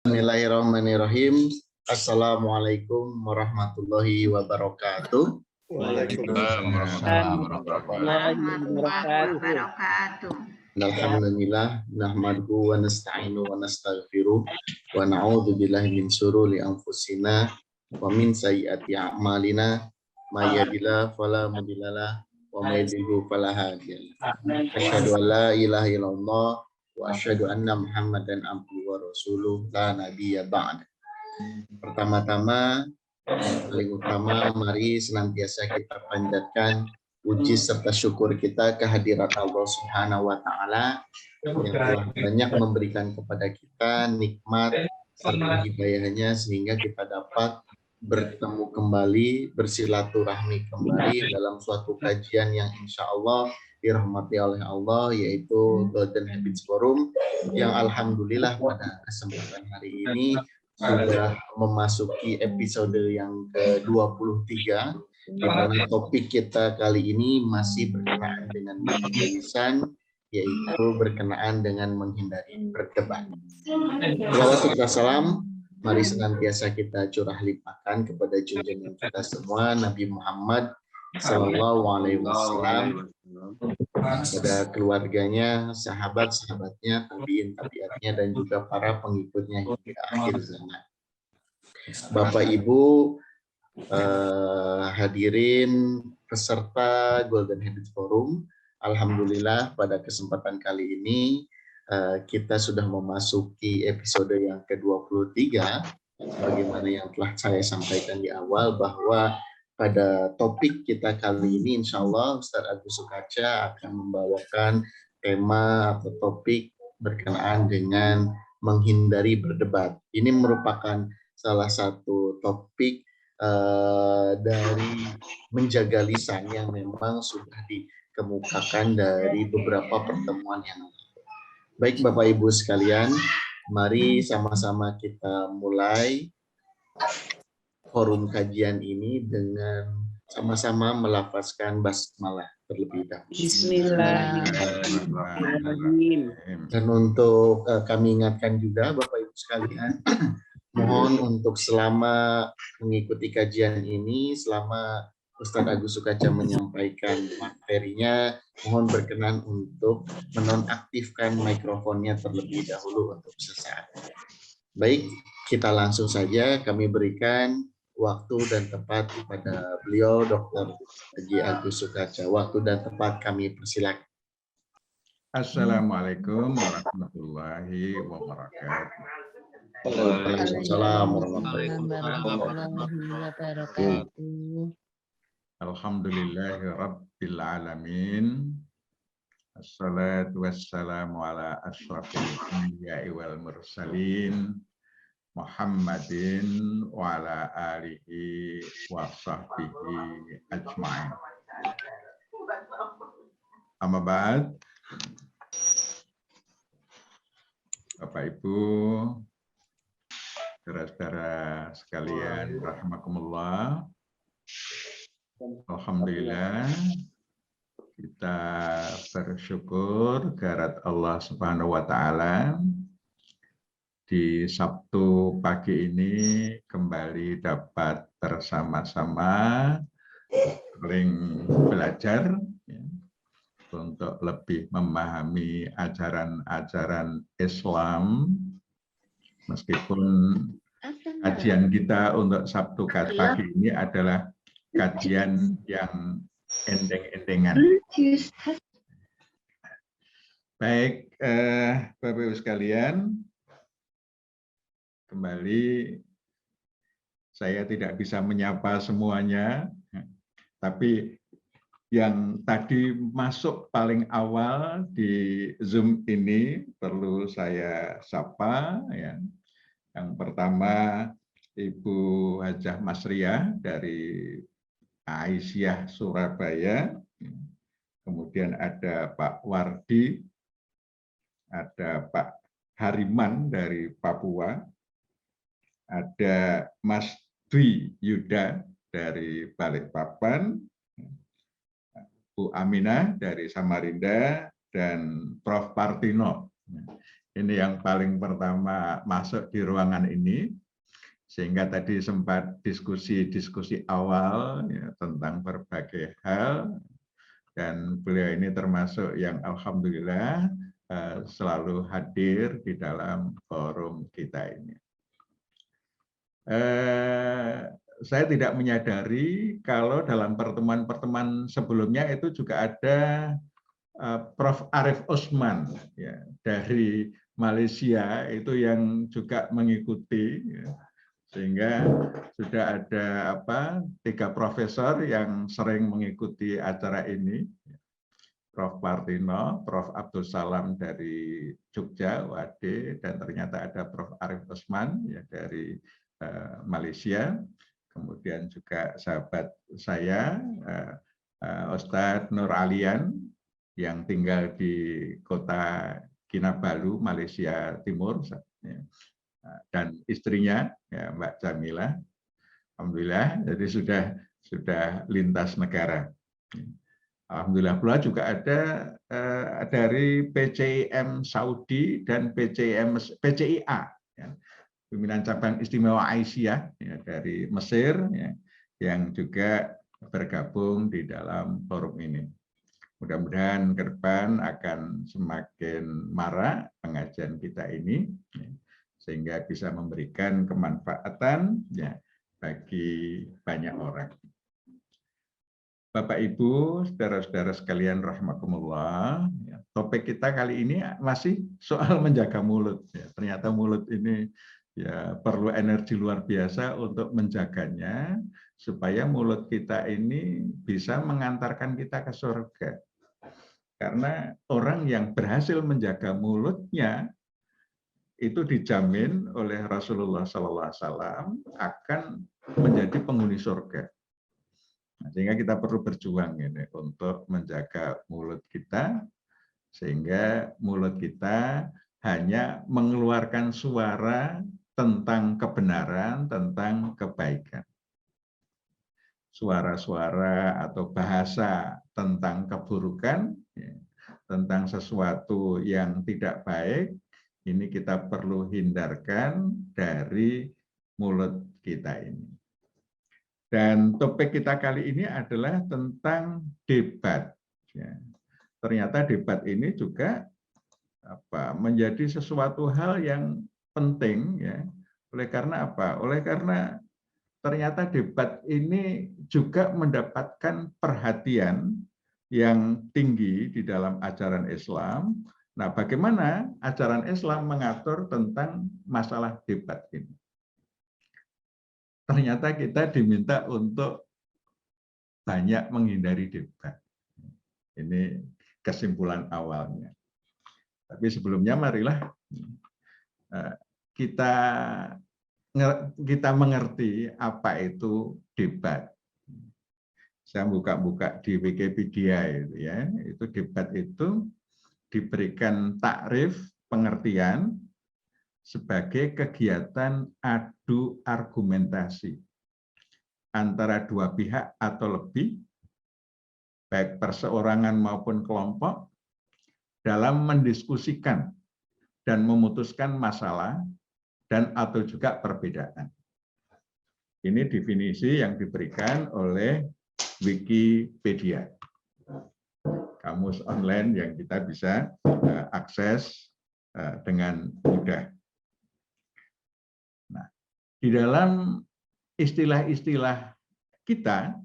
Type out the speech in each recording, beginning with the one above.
Bismillahirrahmanirrahim. Assalamualaikum warahmatullahi wabarakatuh. Waalaikumsalam warahmatullahi wabarakatuh. Alhamdulillah, nahmaduhu wa nasta'inu wa nastaghfiruh wa na'udzu billahi min syururi anfusina wa min sayyiati a'malina may yahdihillahu fala mudhillalah wa may yudhlil fala hadiyalah. Asyhadu an la ilaha illallah wa asyhadu anna Muhammadan abduhu wa rasuluh la nabiyya ba'd. Pertama-tama, yang paling utama, mari senantiasa kita panjatkan puji serta syukur kita kehadirat Allah Subhanahu wa taala yang telah banyak memberikan kepada kita nikmat serta hidayahnya sehingga kita dapat bertemu kembali, bersilaturahmi kembali dalam suatu kajian yang insya Allah dirahmati oleh Allah, yaitu Golden Habits Forum, yang alhamdulillah pada kesempatan hari ini sudah memasuki episode yang ke-23, di mana topik kita kali ini masih berkenaan dengan tulisan, yaitu berkenaan dengan menghindari berdebat. Salawat salam, mari senantiasa kita curah limpahkan kepada junjungan kita semua, Nabi Muhammad Sallallahu Alaihi Wasallam, kepada keluarganya, sahabat-sahabatnya, tabiin-tabiatnya, dan juga para pengikutnya hingga akhir zaman. Bapak Ibu, hadirin peserta Golden Habits Forum, alhamdulillah pada kesempatan kali ini kita sudah memasuki episode yang ke-23. Sebagaimana yang telah saya sampaikan di awal, bahwa pada topik kita kali ini insya Allah Ustadz Agus Sukaca akan membawakan tema atau topik berkenaan dengan menghindari berdebat. Ini merupakan salah satu topik dari menjaga lisan yang memang sudah dikemukakan dari beberapa pertemuan yang lalu. Baik Bapak Ibu sekalian, mari sama-sama kita mulai forum kajian ini dengan sama-sama melafazkan basmalah terlebih dahulu. Bismillahirrahmanirrahim. Dan untuk kami ingatkan juga Bapak Ibu sekalian, mohon untuk selama mengikuti kajian ini, selama Ustadz Agus Sukaca menyampaikan materinya, mohon berkenan untuk menonaktifkan mikrofonnya terlebih dahulu untuk sesaat. Baik, kita langsung saja kami berikan waktu dan tepat kepada beliau Dr. Haji Agus Sukaca. Waktu dan tepat kami persilakan. Assalamualaikum warahmatullahi wabarakatuh. Waalaikumsalam warahmatullahi wabarakatuh. Alhamdulillahi rabbil alamin. Assalatu wassalamu ala asyrafil anbiya'i wal mursalin Muhammadin wa ala alihi wa sahbihi ajma'in. Amma ba'd. Bapak Ibu, saudara-saudara sekalian, rahimakumullah. Alhamdulillah, kita bersyukur kehadirat Allah Subhanahu wa taala di Sabtu pagi ini kembali dapat bersama-sama saling belajar ya, untuk lebih memahami ajaran-ajaran Islam, meskipun kajian kita untuk Sabtu pagi ini adalah kajian yang endeng-endengan. Baik, Bapak Ibu sekalian, kembali saya tidak bisa menyapa semuanya, tapi yang tadi masuk paling awal di Zoom ini perlu saya sapa. Ya. Yang pertama Ibu Hajah Masriah dari Aisyah Surabaya, kemudian ada Pak Wardi, ada Pak Hariman dari Papua, ada Mas Dwi Yuda dari Balikpapan, Bu Aminah dari Samarinda, dan Prof. Partino ini yang paling pertama masuk di ruangan ini, sehingga tadi sempat diskusi awal ya, tentang berbagai hal, dan beliau ini termasuk yang alhamdulillah selalu hadir di dalam forum kita ini. Saya tidak menyadari kalau dalam pertemuan-pertemuan sebelumnya itu juga ada Prof. Arif Osman ya, dari Malaysia itu yang juga mengikuti, ya. Sehingga sudah ada 3 profesor yang sering mengikuti acara ini. Prof. Partino, Prof. Abdul Salam dari Jogja, UAD, dan ternyata ada Prof. Arif Osman ya, dari Malaysia. Kemudian juga sahabat saya, Ustadz Nur Alian, yang tinggal di kota Kinabalu, Malaysia Timur, dan istrinya ya, Mbak Jamila, alhamdulillah, jadi sudah lintas negara. Alhamdulillah pula juga ada dari PCIM Saudi dan PCIA, ya, pimpinan cabang istimewa Aisyah ya, dari Mesir ya, yang juga bergabung di dalam forum ini. Mudah-mudahan ke depan akan semakin marak pengajian kita ini, ya, sehingga bisa memberikan kemanfaatan ya, bagi banyak orang. Bapak Ibu, saudara-saudara sekalian rahimakumullah, ya, topik kita kali ini masih soal menjaga mulut. Ya, ternyata mulut ini ya perlu energi luar biasa untuk menjaganya, supaya mulut kita ini bisa mengantarkan kita ke surga. Karena orang yang berhasil menjaga mulutnya itu dijamin oleh Rasulullah SAW akan menjadi penghuni surga. Nah, sehingga kita perlu berjuang ini untuk menjaga mulut kita, sehingga mulut kita hanya mengeluarkan suara tentang kebenaran, tentang kebaikan. Suara-suara atau bahasa tentang keburukan, tentang sesuatu yang tidak baik, ini kita perlu hindarkan dari mulut kita ini. Dan topik kita kali ini adalah tentang debat. Ya. Ternyata debat ini juga menjadi sesuatu hal yang penting. Ya. Oleh karena apa? Oleh karena ternyata debat ini juga mendapatkan perhatian yang tinggi di dalam ajaran Islam. Nah, bagaimana ajaran Islam mengatur tentang masalah debat ini? Ternyata kita diminta untuk banyak menghindari debat. Ini kesimpulan awalnya. Tapi sebelumnya marilah kita mengerti apa itu debat. Saya buka-buka di Wikipedia itu ya, itu debat itu diberikan takrif pengertian sebagai kegiatan adu argumentasi antara dua pihak atau lebih, baik perseorangan maupun kelompok, dalam mendiskusikan dan memutuskan masalah dan atau juga perbedaan. Ini definisi yang diberikan oleh Wikipedia, kamus online yang kita bisa akses dengan mudah. Nah, di dalam istilah-istilah kita,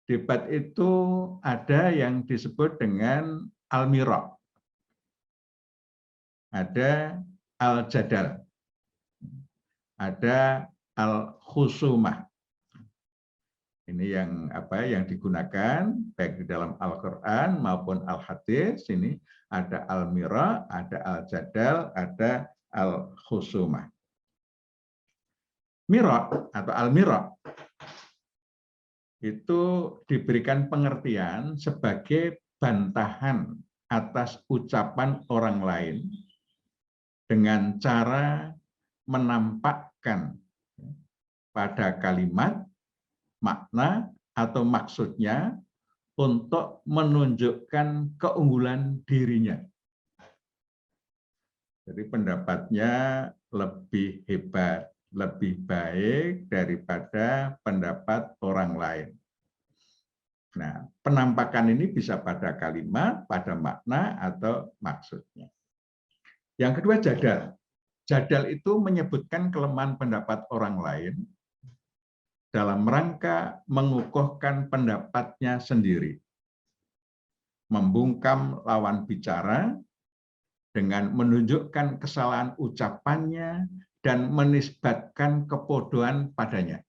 debat itu ada yang disebut dengan al-mira', ada al-jadal, ada al-khusumah. Ini yang digunakan baik di dalam Al-Qur'an maupun Al-Hadis. Ini ada al-mira', ada al-jadal, ada al-khusumah. Mira' atau al-mira' itu diberikan pengertian sebagai bantahan atas ucapan orang lain dengan cara menampakkan pada kalimat, makna, atau maksudnya untuk menunjukkan keunggulan dirinya. Jadi pendapatnya lebih hebat, lebih baik daripada pendapat orang lain. Nah, penampakan ini bisa pada kalimat, pada makna, atau maksudnya. Yang kedua, jadal. Jadal itu menyebutkan kelemahan pendapat orang lain dalam rangka mengukuhkan pendapatnya sendiri. Membungkam lawan bicara dengan menunjukkan kesalahan ucapannya dan menisbatkan kebodohan padanya.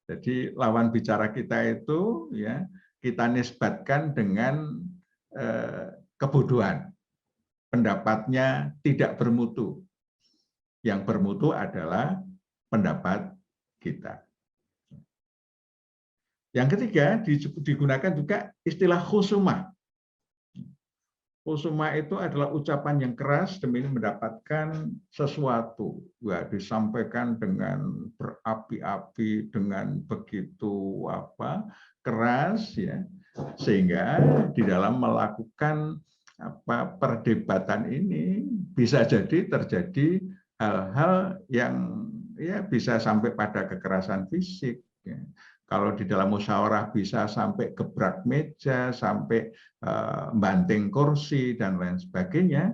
Jadi lawan bicara kita itu ya kita nisbatkan dengan kebodohan. Pendapatnya tidak bermutu. Yang bermutu adalah pendapat kita. Yang ketiga digunakan juga istilah khusumah. Khusumah itu adalah ucapan yang keras demi mendapatkan sesuatu. Ya, disampaikan dengan berapi-api, dengan begitu keras, ya, sehingga di dalam melakukan perdebatan ini bisa jadi terjadi hal-hal yang ya bisa sampai pada kekerasan fisik. Ya. Kalau di dalam musyawarah bisa sampai gebrak meja, sampai banting kursi, dan lain sebagainya.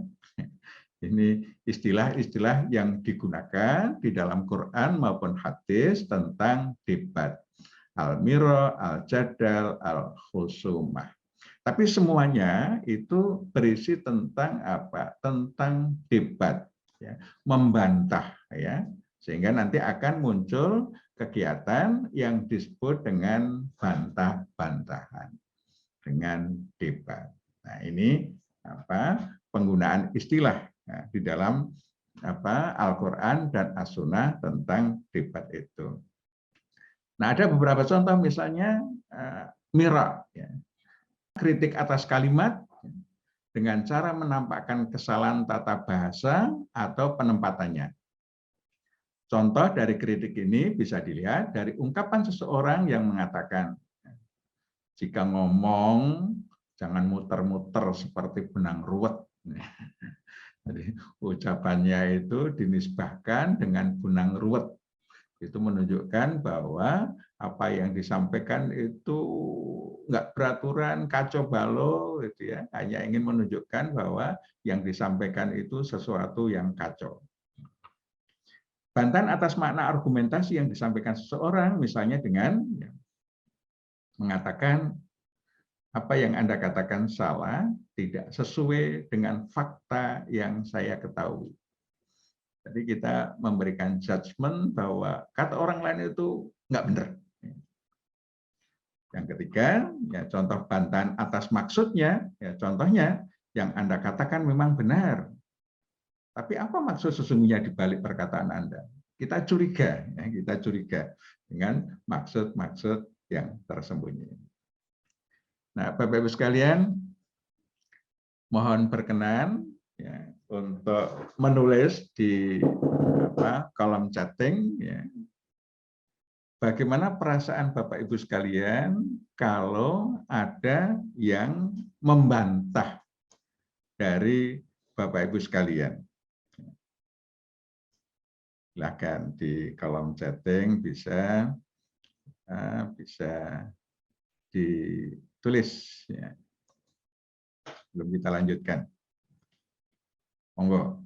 Ini istilah-istilah yang digunakan di dalam Quran maupun hadis tentang debat. Al-mira, al-jadal, al-khusumah. Tapi semuanya itu berisi tentang apa? Tentang debat, ya, membantah, ya, sehingga nanti akan muncul kegiatan yang disebut dengan bantah-bantahan, dengan debat. Nah, ini penggunaan istilah di dalam Al-Quran dan As-Sunnah tentang debat itu. Nah, ada beberapa contoh, misalnya mira, ya, kritik atas kalimat dengan cara menampakkan kesalahan tata bahasa atau penempatannya. Contoh dari kritik ini bisa dilihat dari ungkapan seseorang yang mengatakan, jika ngomong jangan muter-muter seperti benang ruwet. Jadi ucapannya itu dinisbahkan dengan benang ruwet. Itu menunjukkan bahwa apa yang disampaikan itu nggak beraturan, kacau balau, gitu ya. Hanya ingin menunjukkan bahwa yang disampaikan itu sesuatu yang kacau. Bantahan atas makna argumentasi yang disampaikan seseorang, misalnya dengan mengatakan apa yang Anda katakan salah, tidak sesuai dengan fakta yang saya ketahui. Jadi kita memberikan judgement bahwa kata orang lain itu nggak benar. Yang ketiga, ya, contoh bantahan atas maksudnya, ya, contohnya yang Anda katakan memang benar. Tapi apa maksud sesungguhnya di balik perkataan Anda? Kita curiga, ya, kita curiga dengan maksud-maksud yang tersembunyi. Nah, Bapak Ibu sekalian, mohon berkenan ya, untuk menulis di kolom chatting, ya, bagaimana perasaan Bapak Ibu sekalian kalau ada yang membantah dari Bapak Ibu sekalian. Silakan di kolom chatting bisa ditulis, ya. Belum kita lanjutkan. Monggo.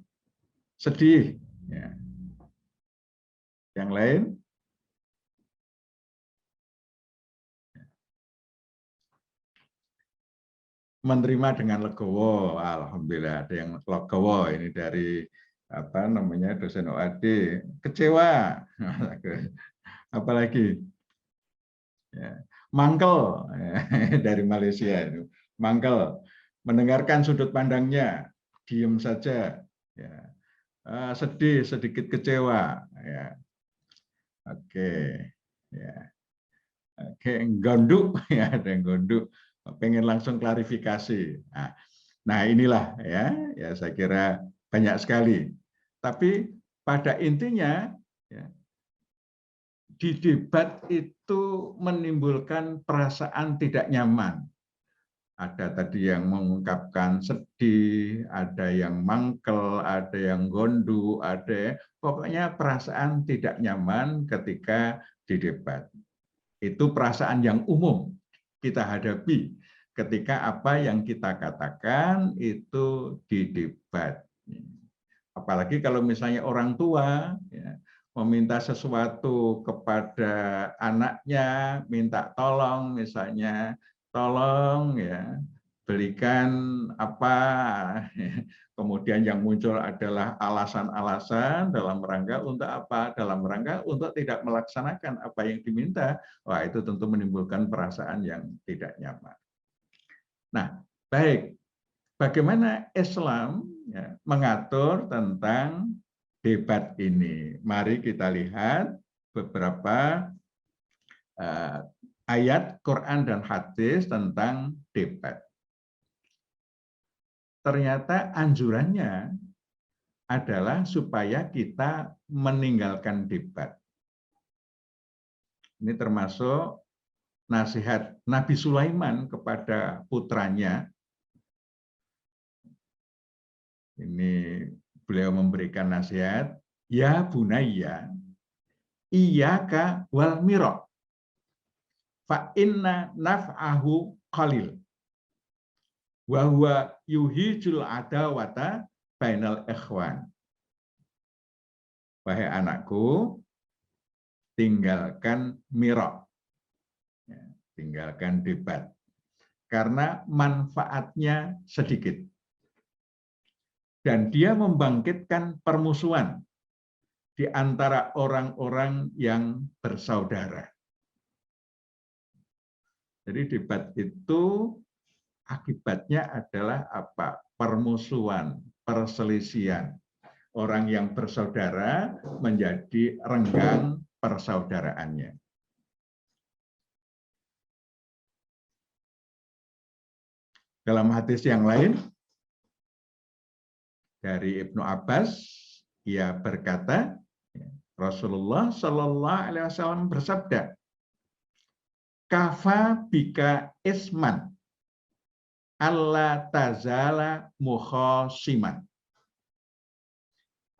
Sedih, ya. Yang lain? Menerima dengan legowo. Alhamdulillah ada yang legowo, ini dari dosen OAD. Kecewa. Apalagi? Ya. Mangkel, ya, dari Malaysia. Mangkel. Mendengarkan sudut pandangnya, diam saja. Ya. Sedih, sedikit kecewa. Ya. Oke. Ya. Oke, gonduk, ya, ada yang gonduk. Pengen langsung klarifikasi. Nah inilah ya saya kira banyak sekali. Tapi pada intinya ya, di debat itu menimbulkan perasaan tidak nyaman, Ada tadi yang mengungkapkan sedih, ada yang mangkel, ada yang gondu, pokoknya perasaan tidak nyaman ketika didebat. Itu perasaan yang umum kita hadapi ketika apa yang kita katakan itu didebat. Apalagi kalau misalnya orang tua ya, meminta sesuatu kepada anaknya, minta tolong misalnya, tolong ya belikan apa, kemudian yang muncul adalah alasan-alasan dalam rangka untuk apa? Dalam rangka untuk tidak melaksanakan apa yang diminta. Wah, itu tentu menimbulkan perasaan yang tidak nyaman. Nah, baik. Bagaimana Islam ya, mengatur tentang debat ini? Mari kita lihat beberapa ayat Quran dan hadis tentang debat. Ternyata anjurannya adalah supaya kita meninggalkan debat. Ini termasuk nasihat Nabi Sulaiman kepada putranya. Ini beliau memberikan nasihat, ya bunayya, iyyaka wal mira, fa inna naf'ahu qalil, wa huwa yuhijul adawata bainal ikhwan. Wahai anakku, tinggalkan mira, tinggalkan debat, karena manfaatnya sedikit. Dan dia membangkitkan permusuhan di antara orang-orang yang bersaudara. Jadi debat itu akibatnya adalah apa? Permusuhan, perselisihan. Orang yang bersaudara menjadi renggang persaudaraannya. Dalam hadis yang lain, dari Ibnu Abbas, ia berkata, Rasulullah Shallallahu Alaihi Wasallam bersabda, kafa bika isman, alla tazala mukhasiman.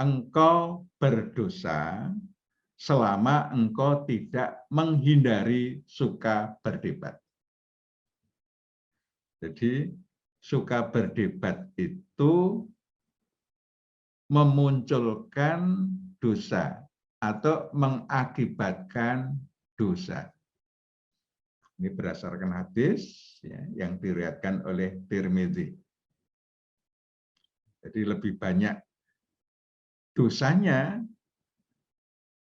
Engkau berdosa selama engkau tidak menghindari suka berdebat. Jadi suka berdebat itu memunculkan dosa atau mengakibatkan dosa. Ini berdasarkan hadis ya, yang diriwayatkan oleh Tirmidzi. Jadi lebih banyak dosanya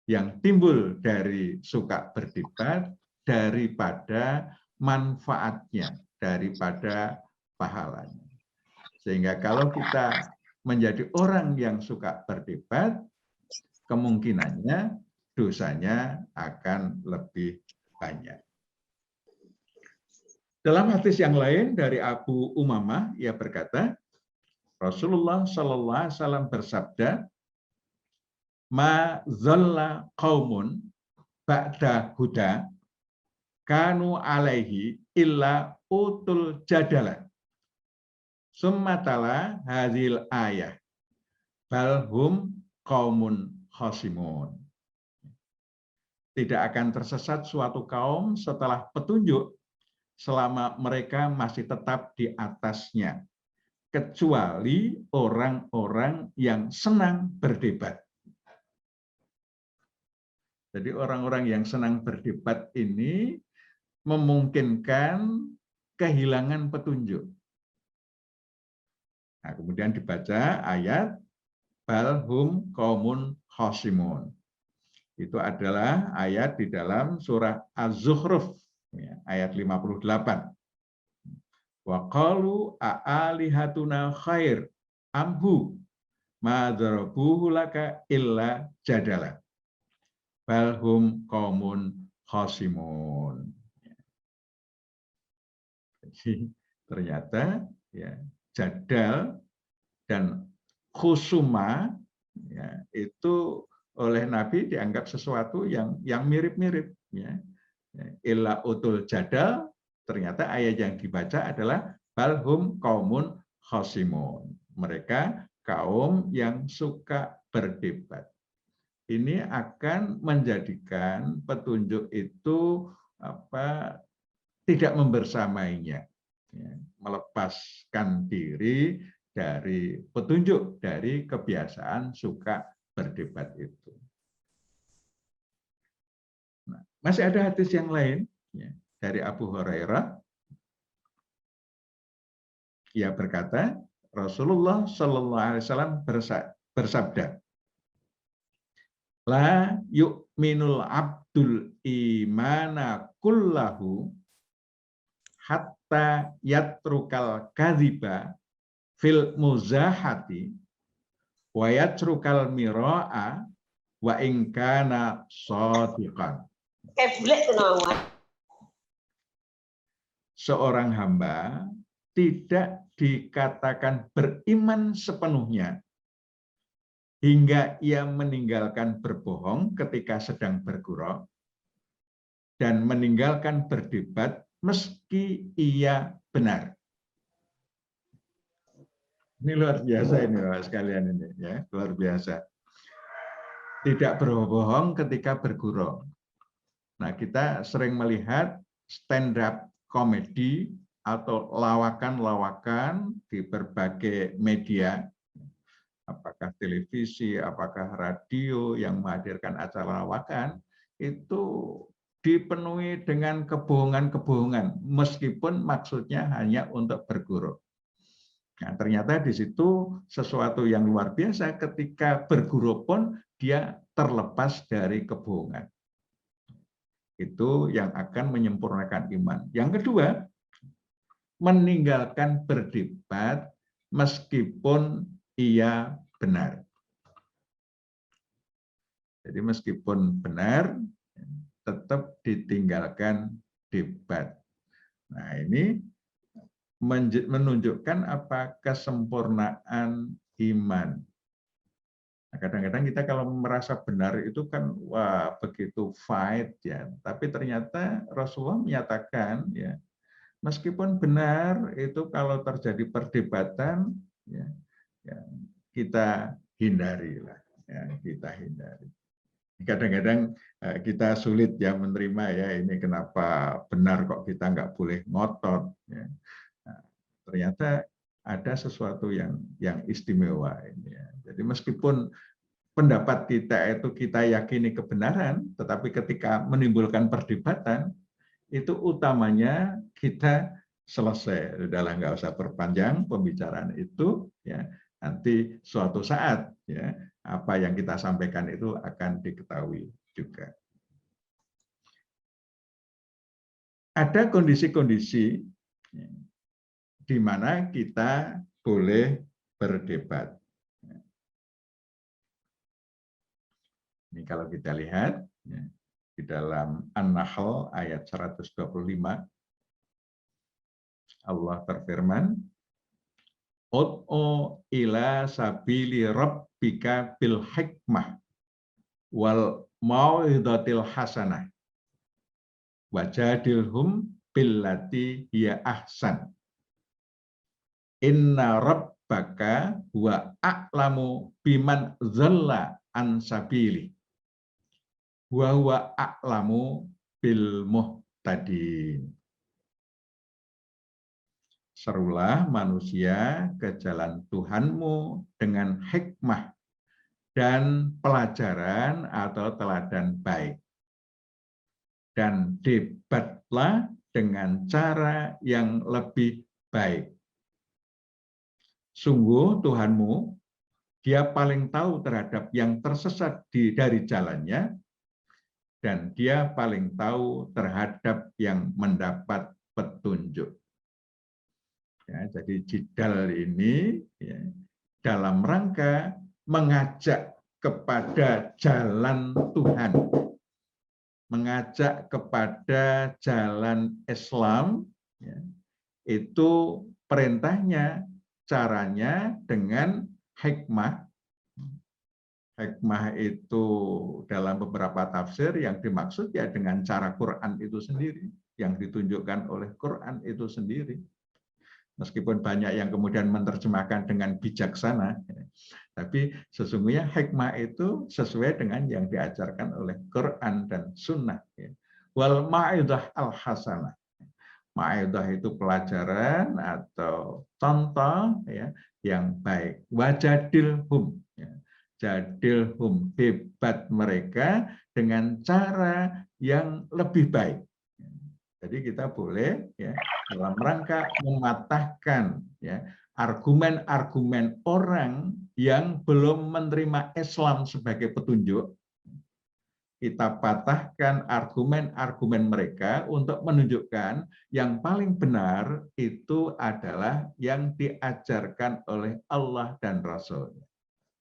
yang timbul dari suka berdebat daripada manfaatnya, daripada pahalanya. Sehingga kalau kita menjadi orang yang suka berdebat, kemungkinannya dosanya akan lebih banyak. Dalam hadis yang lain dari Abu Umamah, ia berkata, Rasulullah Sallallahu Alaihi Wasallam bersabda, ma zalla qaumun ba'da huda kanu alaihi illa utul jadala. Summatala hadhil ayah balhum qaumun khasimun. Tidak akan tersesat suatu kaum setelah petunjuk selama mereka masih tetap di atasnya, kecuali orang-orang yang senang berdebat. Jadi orang-orang yang senang berdebat ini memungkinkan kehilangan petunjuk. Nah, kemudian dibaca ayat balhum qaumun khasimun. Itu adalah ayat di dalam surah Az-Zukhruf ayat 58. Wa qalu a'alihatuna khair amhu ma darabuhu laka illa jadala. Balhum qaumun khasimun. Jadi ternyata ya jadal dan khusuma ya, itu oleh Nabi dianggap sesuatu yang mirip-mirip ya. Illa utul jadal, ternyata ayat yang dibaca adalah balhum kaumun khosimun. Mereka kaum yang suka berdebat. Ini akan menjadikan petunjuk itu tidak membersamainya, melepaskan diri dari petunjuk, dari kebiasaan suka berdebat itu. Nah, masih ada hadis yang lain dari Abu Hurairah. Ia berkata, Rasulullah Shallallahu Alaihi Wasallam bersabda, la yu'minul abdul imana kullahu hatta yatrukal kadhiba fil muzahati wa yatrukal mira'a wa in kana shadiqan. Seorang hamba tidak dikatakan beriman sepenuhnya hingga ia meninggalkan berbohong ketika sedang bergurau dan meninggalkan berdebat meski ia benar. Ini luar biasa ini Bapak sekalian ini ya, luar biasa. Tidak berbohong ketika bergurau. Nah, kita sering melihat stand up comedy atau lawakan-lawakan di berbagai media, apakah televisi, apakah radio yang menghadirkan acara lawakan, itu dipenuhi dengan kebohongan-kebohongan, meskipun maksudnya hanya untuk bergurau. Nah, ternyata di situ sesuatu yang luar biasa ketika bergurau pun dia terlepas dari kebohongan. Itu yang akan menyempurnakan iman. Yang kedua, meninggalkan berdebat meskipun ia benar. Jadi meskipun benar, tetap ditinggalkan debat. Nah, ini menunjukkan apa kesempurnaan iman. Nah, kadang-kadang kita kalau merasa benar itu kan wah begitu fight ya, tapi ternyata Rasulullah menyatakan ya, meskipun benar itu kalau terjadi perdebatan ya, kita hindari lah ya, kita hindari. Kadang-kadang kita sulit ya menerima ya ini kenapa benar kok kita nggak boleh ngotot ya. Nah, ternyata ada sesuatu yang istimewa ini ya. Jadi meskipun pendapat kita itu kita yakini kebenaran, tetapi ketika menimbulkan perdebatan itu utamanya kita selesai, udahlah nggak usah perpanjang pembicaraan itu ya, nanti suatu saat ya apa yang kita sampaikan itu akan diketahui juga. Ada kondisi-kondisi di mana kita boleh berdebat. Ini kalau kita lihat ya, di dalam An-Nahl ayat 125 Allah berfirman, Ud'u ila sabili rabbika bil hikmah wal mau'izatil hasanah wajadilhum billati hiya ahsan. Inna rabbaka huwa a'lamu biman dhalla an sabili wa huwa a'lamu bil muhtadin. Serulah manusia ke jalan Tuhanmu dengan hikmah dan pelajaran atau teladan baik. Dan debatlah dengan cara yang lebih baik. Sungguh Tuhanmu, Dia paling tahu terhadap yang tersesat dari jalannya, dan Dia paling tahu terhadap yang mendapat petunjuk. Ya, jadi jidal ini ya, dalam rangka mengajak kepada jalan Tuhan, mengajak kepada jalan Islam, ya, itu perintahnya, caranya dengan hikmah. Hikmah itu dalam beberapa tafsir yang dimaksud ya dengan cara Quran itu sendiri, yang ditunjukkan oleh Quran itu sendiri. meskipun banyak yang kemudian menerjemahkan dengan bijaksana, tapi sesungguhnya hikmah itu sesuai dengan yang diajarkan oleh Quran dan Sunnah. Wal ma'idah al-hasanah. Ma'idah itu pelajaran atau contoh ya, yang baik. Wajadilhum. Jadilhum, debat mereka dengan cara yang lebih baik. Jadi kita boleh ya, dalam rangka mematahkan ya, argumen-argumen orang yang belum menerima Islam sebagai petunjuk, kita patahkan argumen-argumen mereka untuk menunjukkan yang paling benar itu adalah yang diajarkan oleh Allah dan Rasul-Nya.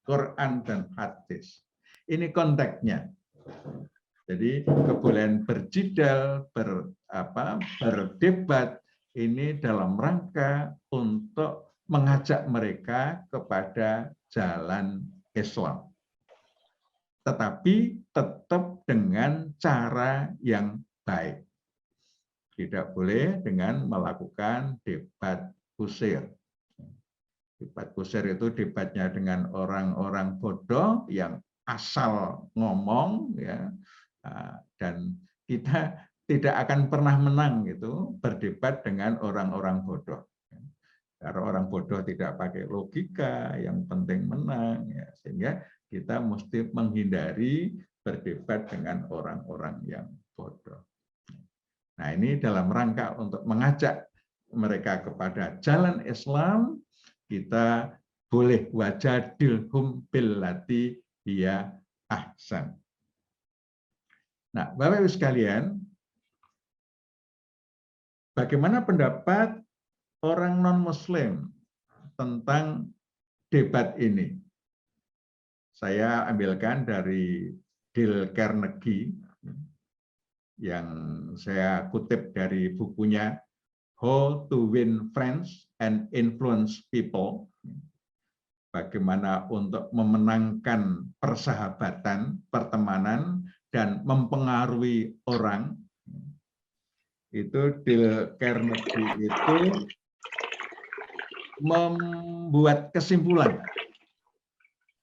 Quran dan hadis. Ini konteksnya. Jadi kebolehan berjidal, berdebat ini dalam rangka untuk mengajak mereka kepada jalan Islam. Tetapi tetap dengan cara yang baik. Tidak boleh dengan melakukan debat kusir. Debat kusir itu debatnya dengan orang-orang bodoh yang asal ngomong, ya, dan kita tidak akan pernah menang gitu berdebat dengan orang-orang bodoh. Karena orang bodoh tidak pakai logika, yang penting menang, ya, sehingga kita mesti menghindari berdebat dengan orang-orang yang bodoh. Nah, ini dalam rangka untuk mengajak mereka kepada jalan Islam. Kita boleh wajadilhum billati hiya ahsan. Nah, Bapak Ibu sekalian, bagaimana pendapat orang non-Muslim tentang debat ini? Saya ambilkan dari Dale Carnegie yang saya kutip dari bukunya How to Win Friends and Influence People, bagaimana untuk memenangkan persahabatan, pertemanan, dan mempengaruhi orang. Itu Dale Carnegie itu membuat kesimpulan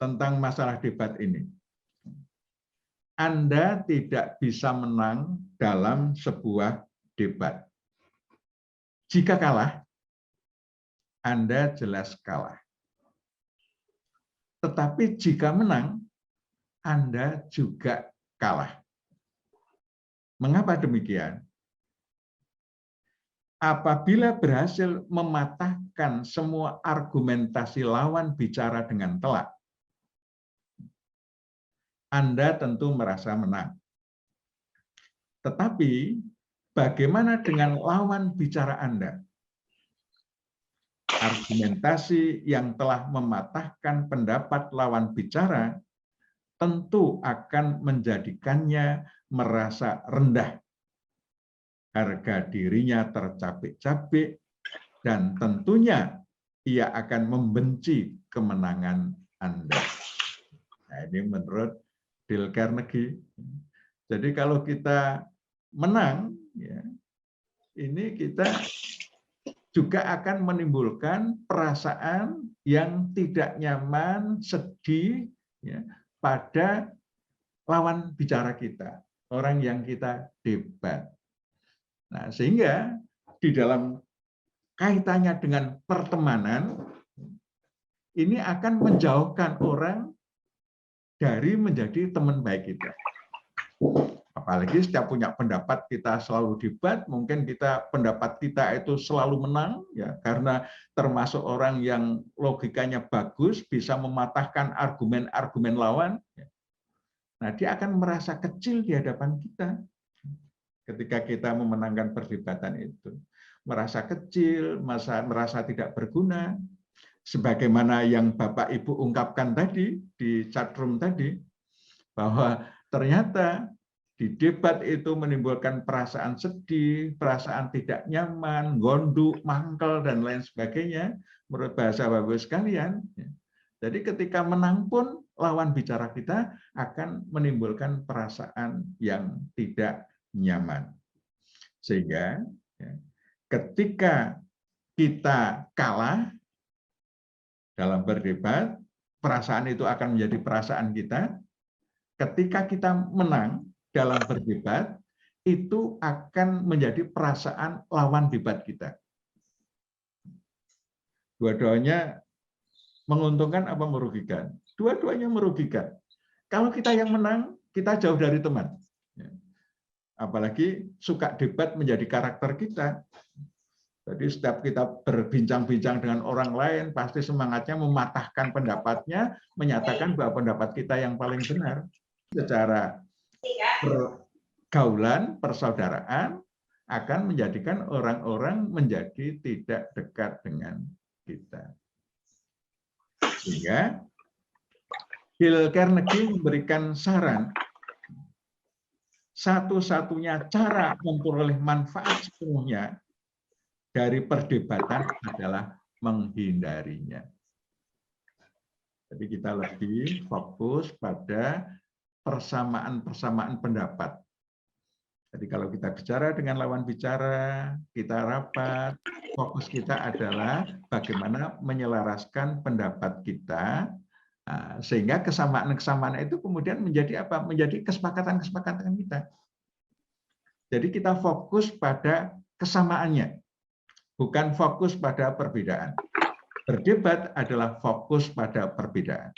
tentang masalah debat ini. Anda tidak bisa menang dalam sebuah debat. Jika kalah, Anda jelas kalah. Tetapi jika menang, Anda juga kalah. Mengapa demikian? Apabila berhasil mematahkan semua argumentasi lawan bicara dengan telak, Anda tentu merasa menang. Tetapi bagaimana dengan lawan bicara Anda? Argumentasi yang telah mematahkan pendapat lawan bicara tentu akan menjadikannya merasa rendah. Harga dirinya tercapek-capek, dan tentunya ia akan membenci kemenangan Anda. Nah, ini menurut Dale Carnegie. Jadi kalau kita menang, ya, ini kita juga akan menimbulkan perasaan yang tidak nyaman, sedih, ya, pada lawan bicara kita, orang yang kita debat. Nah, sehingga di dalam kaitannya dengan pertemanan, ini akan menjauhkan orang dari menjadi teman baik kita. Apalagi setiap punya pendapat kita selalu debat, mungkin pendapat kita itu selalu menang, ya, karena termasuk orang yang logikanya bagus, bisa mematahkan argumen-argumen lawan. Nah, dia akan merasa kecil di hadapan kita ketika kita memenangkan perdebatan itu. Merasa kecil, merasa tidak berguna. Sebagaimana yang Bapak Ibu ungkapkan tadi di chatroom tadi, bahwa ternyata di debat itu menimbulkan perasaan sedih, perasaan tidak nyaman, gondok, mangkel, dan lain sebagainya, menurut bahasa Bapak Ibu sekalian. Jadi ketika menang pun, lawan bicara kita akan menimbulkan perasaan yang tidak nyaman. Sehingga ketika kita kalah dalam berdebat, perasaan itu akan menjadi perasaan kita. Ketika kita menang dalam berdebat, itu akan menjadi perasaan lawan debat kita. Dua-duanya menguntungkan apa merugikan? Dua-duanya merugikan. Kalau kita yang menang, kita jauh dari teman. Apalagi suka debat menjadi karakter kita. Jadi setiap kita berbincang-bincang dengan orang lain, pasti semangatnya mematahkan pendapatnya, menyatakan bahwa pendapat kita yang paling benar. Secara pergaulan, persaudaraan, akan menjadikan orang-orang menjadi tidak dekat dengan kita. Sehingga Dale Carnegie memberikan saran, satu-satunya cara memperoleh manfaat sepenuhnya dari perdebatan adalah menghindarinya. Jadi kita lebih fokus pada persamaan-persamaan pendapat. Jadi kalau kita bicara dengan lawan bicara, kita rapat, fokus kita adalah bagaimana menyelaraskan pendapat kita, sehingga kesamaan-kesamaan itu kemudian menjadi apa? Menjadi kesepakatan-kesepakatan kita. Jadi kita fokus pada kesamaannya, bukan fokus pada perbedaan. Berdebat adalah fokus pada perbedaan.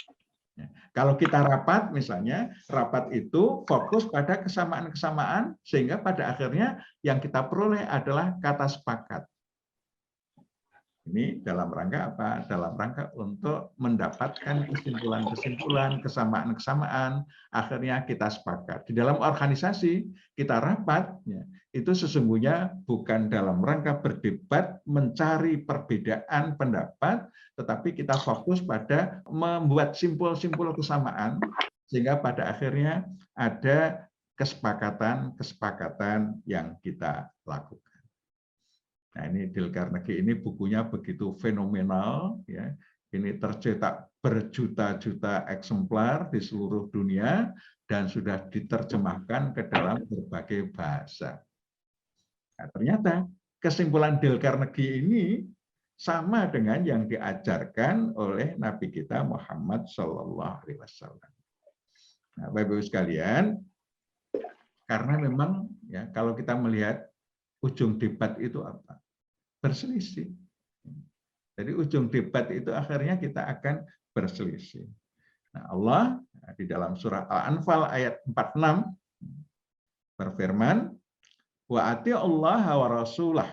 Kalau kita rapat, misalnya, rapat itu fokus pada kesamaan-kesamaan, sehingga pada akhirnya yang kita peroleh adalah kata sepakat. Ini dalam rangka apa? Dalam rangka untuk mendapatkan kesimpulan-kesimpulan, kesamaan-kesamaan, akhirnya kita sepakat. Di dalam organisasi, kita rapat, itu sesungguhnya bukan dalam rangka berdebat, mencari perbedaan pendapat, tetapi kita fokus pada membuat simpul-simpul kesamaan, sehingga pada akhirnya ada kesepakatan-kesepakatan yang kita lakukan. Nah, ini Dale Carnegie ini bukunya begitu fenomenal, ya. Ini tercetak berjuta-juta eksemplar di seluruh dunia dan sudah diterjemahkan ke dalam berbagai bahasa. Nah, ternyata kesimpulan Dale Carnegie ini sama dengan yang diajarkan oleh Nabi kita Muhammad SAW. Nah, Bapak-Ibu sekalian, karena memang ya kalau kita melihat ujung debat itu apa? Berselisih. Jadi ujung debat itu akhirnya kita akan berselisih. Nah, Allah di dalam surah Al-Anfal ayat 46 berfirman, wa ati'ullaha wa rasulah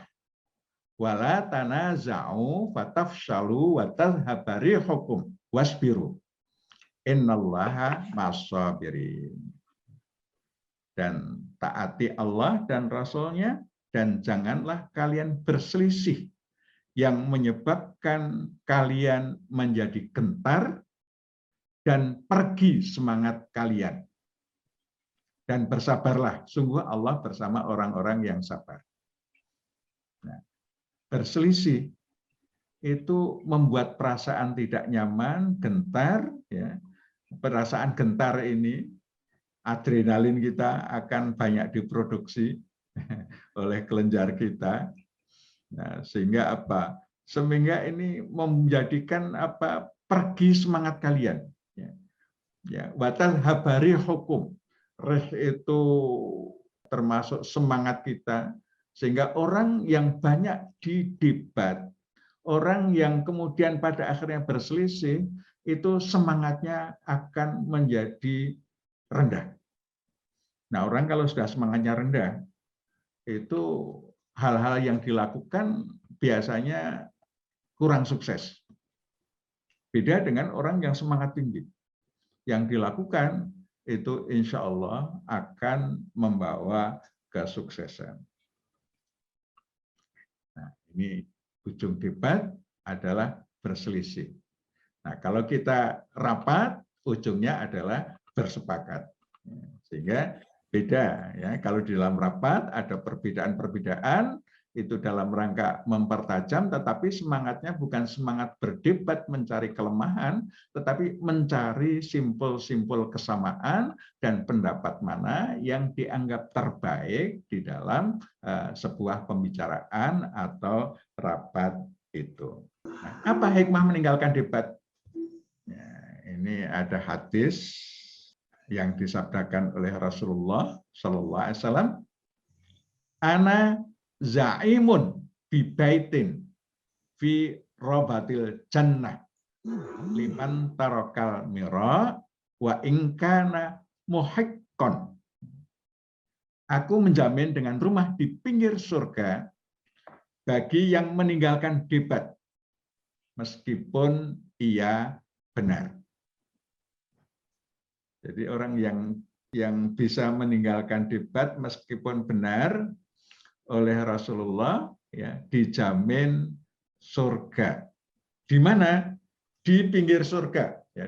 wa la tanaza'u fatafshalu wa tadhhaba rihukum wasbiru innallaha ma'as-sabirin. Dan taati Allah dan Rasul-Nya, dan janganlah kalian berselisih yang menyebabkan kalian menjadi gentar dan pergi semangat kalian. Dan bersabarlah, sungguh Allah bersama orang-orang yang sabar. Nah, berselisih itu membuat perasaan tidak nyaman, gentar. Ya. Perasaan gentar ini, adrenalin kita akan banyak diproduksi oleh kelenjar kita. Nah, sehingga apa? Sehingga ini menjadikan apa? Pergi semangat kalian. Ya, batal habari hukum. Reh itu termasuk semangat kita, sehingga orang yang banyak didebat, orang yang kemudian pada akhirnya berselisih, itu semangatnya akan menjadi rendah. Nah, orang kalau sudah semangatnya rendah, itu hal-hal yang dilakukan biasanya kurang sukses. Beda dengan orang yang semangat tinggi. Yang dilakukan itu insya Allah akan membawa kesuksesan. Nah, ini ujung debat adalah berselisih. Nah, kalau kita rapat, ujungnya adalah bersepakat. Sehingga beda ya, kalau di dalam rapat ada perbedaan-perbedaan itu dalam rangka mempertajam, tetapi semangatnya bukan semangat berdebat mencari kelemahan, tetapi mencari simpul-simpul kesamaan dan pendapat mana yang dianggap terbaik di dalam sebuah pembicaraan atau rapat itu. Nah, apa hikmah meninggalkan debat? Ya, ini ada hadis yang disabdakan oleh Rasulullah Sallallahu Alaihi Wasallam, ana zaimun bi baitin fi robatil jannah liman tarokal mira wa ingkana muhikkon. Aku menjamin dengan rumah di pinggir surga bagi yang meninggalkan debat meskipun ia benar. Jadi orang yang bisa meninggalkan debat meskipun benar oleh Rasulullah ya dijamin surga. Di mana? Di pinggir surga. Ya,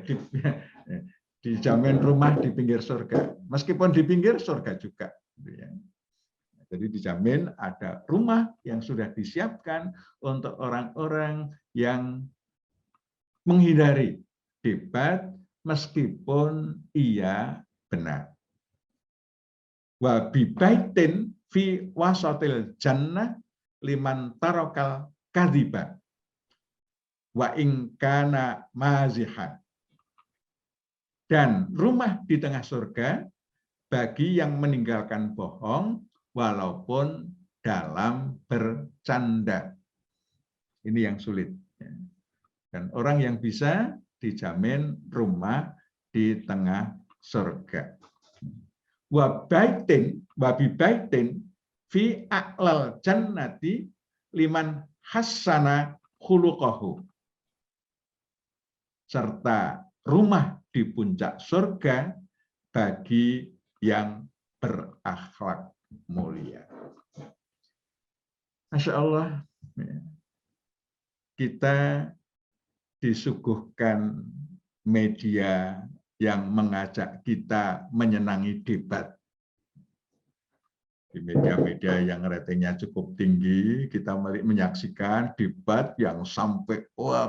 dijamin rumah di pinggir surga. Meskipun di pinggir surga juga. Ya. Jadi dijamin ada rumah yang sudah disiapkan untuk orang-orang yang menghindari debat meskipun ia benar. Wa bibaitin fi wasatil jannah liman tarokal kadhiba wa ingkana mazihan. Dan rumah di tengah surga bagi yang meninggalkan bohong walaupun dalam bercanda. Ini yang sulit. Dan orang yang bisa dijamin rumah di tengah surga. Wa bibaitin fi a'lal jannati liman hassana khuluqahu. Serta rumah di puncak surga bagi yang berakhlak mulia. Masya Allah, kita disuguhkan media yang mengajak kita menyenangi debat. Di media-media yang ratingnya cukup tinggi, kita menyaksikan debat yang sampai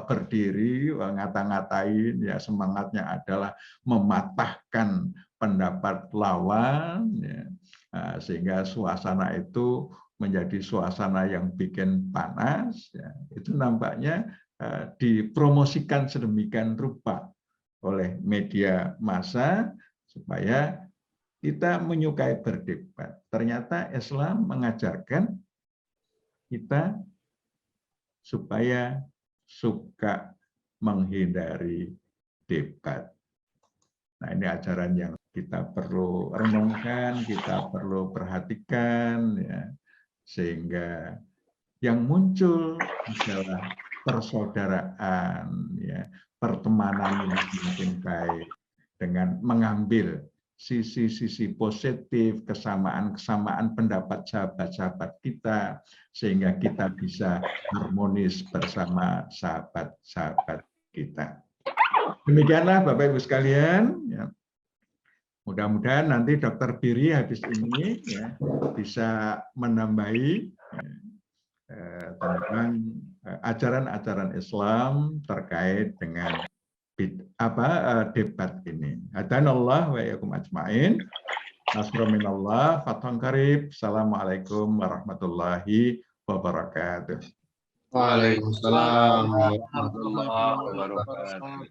berdiri, ngata-ngatain, ya semangatnya adalah mematahkan pendapat lawan, ya. Nah, sehingga suasana itu menjadi suasana yang bikin panas. Ya. Itu nampaknya dipromosikan sedemikian rupa oleh media massa supaya kita menyukai berdebat. Ternyata Islam mengajarkan kita supaya suka menghindari debat. Nah, ini ajaran yang kita perlu renungkan, kita perlu perhatikan, ya, sehingga yang muncul adalah persaudaraan, ya, pertemanan yang semakin baik dengan mengambil sisi-sisi positif, kesamaan-kesamaan pendapat sahabat-sahabat kita, sehingga kita bisa harmonis bersama sahabat-sahabat kita. Demikianlah Bapak Ibu sekalian. Ya. Mudah-mudahan nanti Dr. Biri habis ini ya, bisa menambahi tentang ajaran-ajaran Islam terkait dengan debat ini. Hadanallah wa iyyakum ajmain. Nasrun minallah, fathun qarib. Assalamualaikum warahmatullahi wabarakatuh. Waalaikumsalam warahmatullahi wabarakatuh.